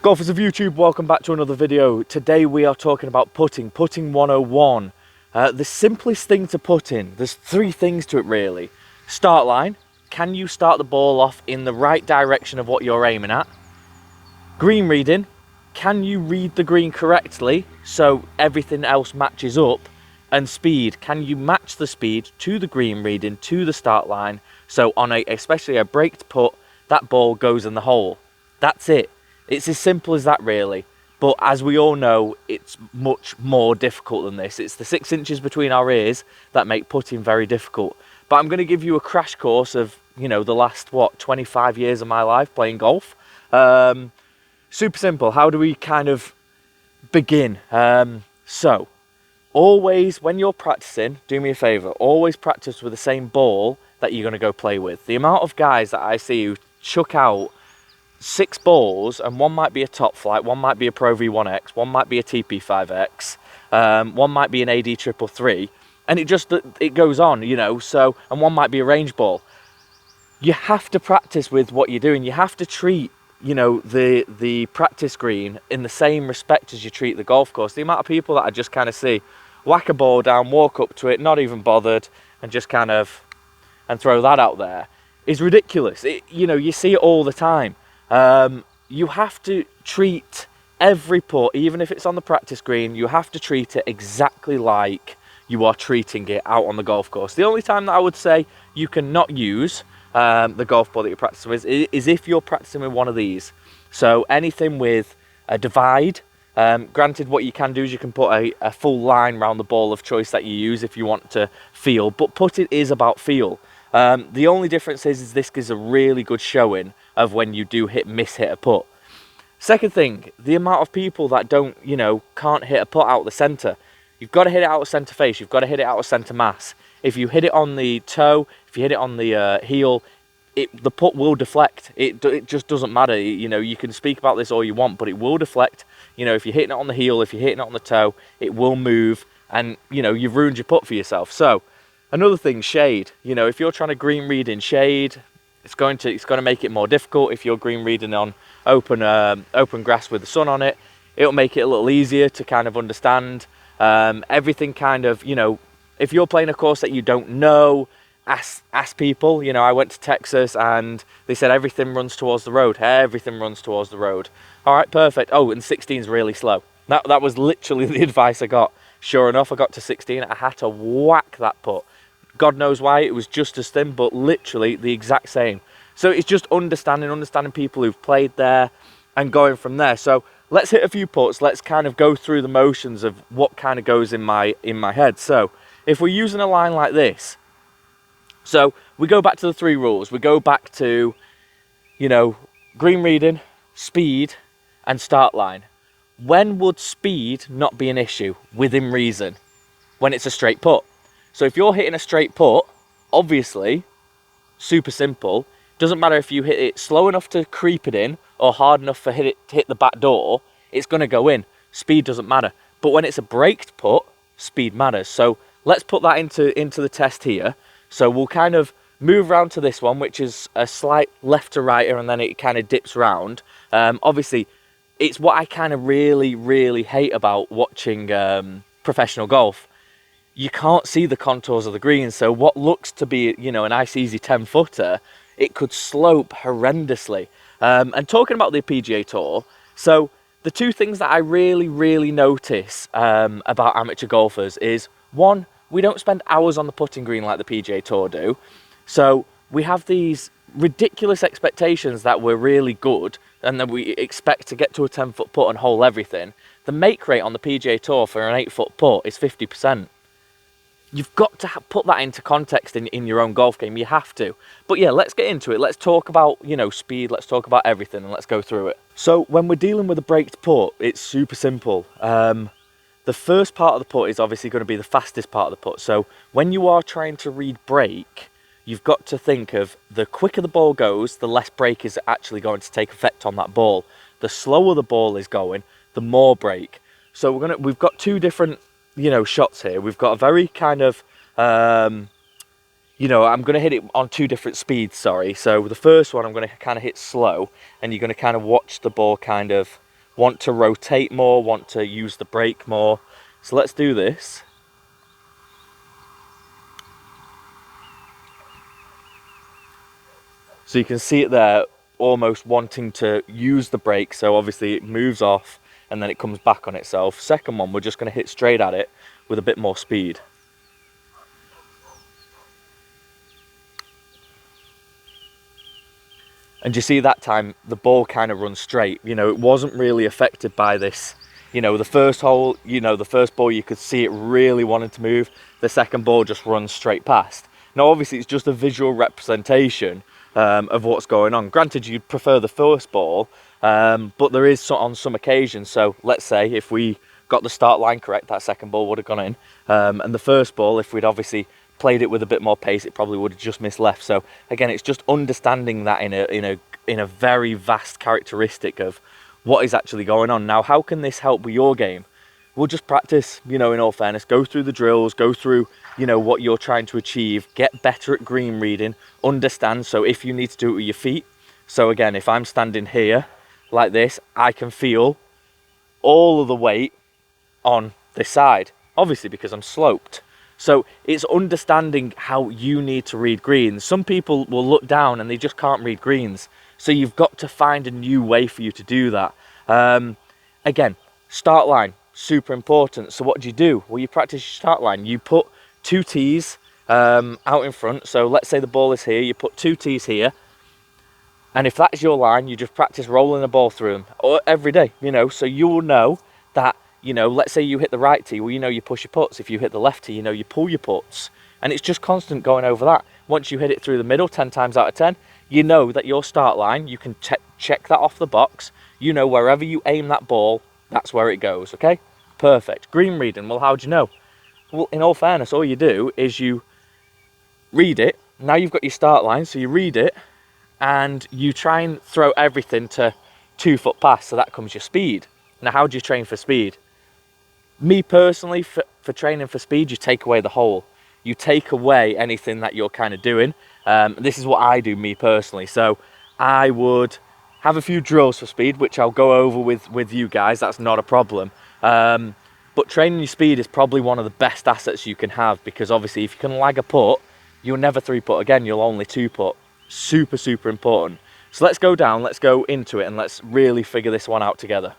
Golfers of YouTube, welcome back to another video. Today we are talking about putting 101. The simplest thing to put in, there's three things to it really. Start line, can you start the ball off in the right direction of what you're aiming at? Green reading, can you read the green correctly so everything else matches up? And speed, can you match the speed to the green reading, to the start line, so on especially a braked putt, that ball goes in the hole. That's it. It's as simple as that really, but as we all know, it's much more difficult than this. It's the 6 inches between our ears that make putting very difficult. But I'm going to give you a crash course of, the last, 25 years of my life playing golf. Super simple. How do we kind of begin? So, always, when you're practicing, do me a favour, always practice with the same ball that you're going to go play with. The amount of guys that I see who chuck out 6 balls, and one might be a top flight, one might be a Pro V1X, one might be a TP5X, one might be an AD 333, and it goes on, so, and one might be a range ball. You have to practice with what you're doing. You have to treat, the practice green in the same respect as you treat the golf course. The amount of people that I just kind of see whack a ball down, walk up to it, not even bothered, and just kind of, and throw that out there is ridiculous. You see it all the time. You have to treat every putt, even if it's on the practice green, you have to treat it exactly like you are treating it out on the golf course. The only time that I would say you cannot use the golf ball that you're practicing with is if you're practicing with one of these. So anything with a divide, granted what you can do is you can put a full line around the ball of choice that you use if you want to feel, but putting is about feel. The only difference is this gives a really good showing of when you do miss-hit a putt. Second thing, the amount of people that don't, can't hit a putt out the centre. You've got to hit it out of centre face. You've got to hit it out of centre mass. If you hit it on the toe, if you hit it on the heel, the putt will deflect. It just doesn't matter. You can speak about this all you want, but it will deflect. If you're hitting it on the heel, if you're hitting it on the toe, it will move, and you've ruined your putt for yourself. So another thing, shade. If you're trying to green read in shade, it's going to make it more difficult. If you're green reading on open grass with the sun on it, it'll make it a little easier to kind of understand. Everything kind of, if you're playing a course that you don't know, ask people. I went to Texas and they said everything runs towards the road. Everything runs towards the road. All right, perfect. Oh, and 16 is really slow. That was literally the advice I got. Sure enough, I got to 16. I had to whack that putt. God knows why, it was just as thin, but literally the exact same. So it's just understanding people who've played there and going from there. So let's hit a few putts. Let's kind of go through the motions of what kind of goes in my head. So if we're using a line like this, so we go back to the 3 rules. We go back to, green reading, speed, and start line. When would speed not be an issue within reason? When it's a straight putt. So if you're hitting a straight putt, obviously, super simple. Doesn't matter if you hit it slow enough to creep it in or hard enough to hit the back door, it's going to go in. Speed doesn't matter. But when it's a braked putt, speed matters. So let's put that into the test here. So we'll kind of move around to this one, which is a slight left to right, and then it kind of dips round. Obviously, it's what I kind of really, really hate about watching professional golf. You can't see the contours of the green, so what looks to be, a nice easy 10-footer, it could slope horrendously. And talking about the PGA Tour, so the 2 things that I really, really notice about amateur golfers is, one, we don't spend hours on the putting green like the PGA Tour do. So we have these ridiculous expectations that we're really good and that we expect to get to a 10-foot putt and hole everything. The make rate on the PGA Tour for an 8-foot putt is 50%. You've got to put that into context in your own golf game. You have to. But yeah, let's get into it. Let's talk about, speed. Let's talk about everything and let's go through it. So when we're dealing with a braked putt, it's super simple. The first part of the putt is obviously going to be the fastest part of the putt. So when you are trying to read brake, you've got to think of the quicker the ball goes, the less brake is actually going to take effect on that ball. The slower the ball is going, the more brake. So we've got 2 different shots here. We've got a very kind of I'm going to hit it on 2 different speeds, sorry. So the first one I'm going to kind of hit slow, and you're going to kind of watch the ball kind of want to rotate more, want to use the brake more. So let's do this. So you can see it there, almost wanting to use the brake. So obviously it moves off and then it comes back on itself. Second one, we're just going to hit straight at it with a bit more speed. And you see that time the ball kind of runs straight. You know, it wasn't really affected by this. You know, the first hole, you know, the first ball you could see it really wanted to move. The second ball just runs straight past. Now obviously it's just a visual representation of what's going on. Granted, you'd prefer the first ball, but there is on some occasions. So let's say if we got the start line correct, that second ball would have gone in, and the first ball, if we'd obviously played it with a bit more pace, it probably would have just missed left. So again, it's just understanding that in a very vast characteristic of what is actually going on. Now, how can this help with your game? We'll just practice, you know, in all fairness, go through the drills, go through, you know, what you're trying to achieve, get better at green reading, understand. So if you need to do it with your feet, so again, if I'm standing here like this, I can feel all of the weight on this side, obviously because I'm sloped. So it's understanding how you need to read greens. Some people will look down and they just can't read greens. So you've got to find a new way for you to do that. Again, start line, super important. So what do? Well, you practice your start line. You put 2 tees out in front. So let's say the ball is here. You put 2 tees here. And if that's your line, you just practice rolling the ball through them every day, you know. So you will know that, you know, let's say you hit the right tee. Well, you know you push your putts. If you hit the left tee, you know you pull your putts. And it's just constant going over that. Once you hit it through the middle 10 times out of 10, you know that your start line, you can check that off the box. You know wherever you aim that ball, that's where it goes, okay? Perfect. Green reading, well, how do you know? Well, in all fairness, all you do is you read it. Now you've got your start line, so you read it, and you try and throw everything to 2 foot past, so that comes your speed. Now, how do you train for speed? Me personally, for training for speed, you take away the hole. You take away anything that you're kind of doing. This is what I do, me personally. So I would have a few drills for speed, which I'll go over with you guys. That's not a problem. But training your speed is probably one of the best assets you can have, because obviously if you can lag a putt, you'll never 3-putt again. You'll only 2-putt. Super, super important. So let's go down, let's go into it, and let's really figure this one out together.